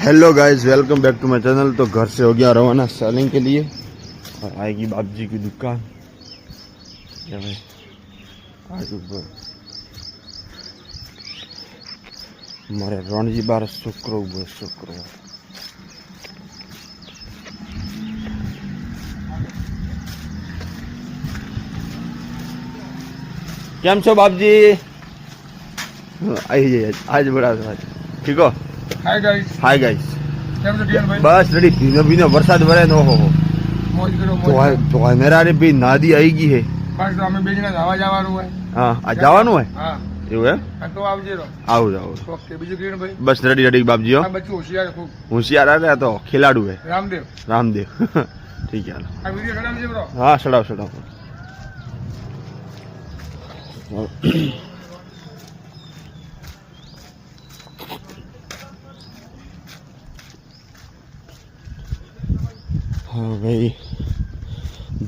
Hello guys, welcome back to my channel. तो घर से हो गया रवाना सेलिंग के लिए और आएगी बाबजी की दुकान। क्या भाई आज मारे रणजी बार शुक्र केम छो बाबजी? आई जाइए आज बड़ा ठीक हो। Hi guys. हाय गाइस, કેમ છો ડિયન ભાઈ? बस रेडी। भीनो भीनो वरसाद वरे नो हो મોજ કરો तो મોજ. तो मेरा रे भी नादी आई गई है। બસ તો અમે બે જણા જવા જવાનું હોય. हाँ आज जवानु है હા એવું है। હા, તો આવજે રો. आओ जाओ ઓકે બીજું કિરણ ભાઈ? बस रेडी रेडी बाबजी हो। આ બચ્ચું હોશિયાર ખૂબ. होशियार आ रहा तो खिलाड़ू है રામદેવ रामदेव। ठीक है આ વિડિયો ચડાવજે બ્રો. हाँ चढ़ाओ चढ़ाओ। हाँ भाई,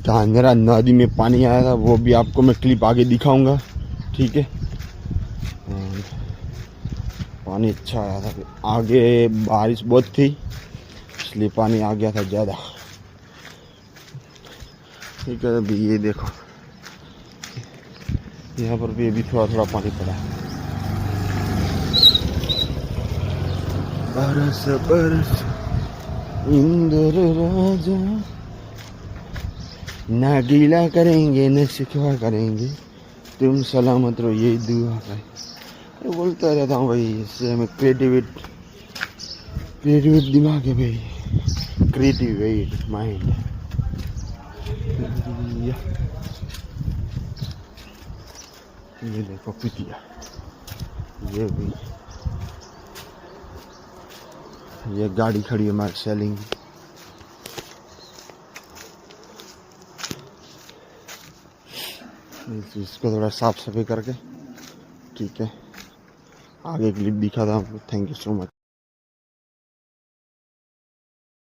धानेरा नदी में पानी आया था, वो भी आपको मैं क्लिप आगे दिखाऊंगा, ठीक है। पानी अच्छा आया था, आगे बारिश बहुत थी इसलिए पानी आ गया था ज़्यादा, ठीक है। अभी ये देखो यहाँ पर भी अभी थोड़ा थोड़ा पानी पड़ा है। बरस बरस इंद्र राजा, ना गीला करेंगे न शिकवा करेंगे, तुम सलामत रहो यही दुआ है। अरे बोलता रहता हूँ भाई, इससे हमें क्रिएटिव दिमाग है भाई, क्रिएटिव माइंड। ये देखो पिटिया, ये भी ये गाड़ी खड़ी है हमारी सेलिंग की। इसको थोड़ा साफ सफाई करके, ठीक है, आगे क्लिप दिखा था आपको। Thank you so much.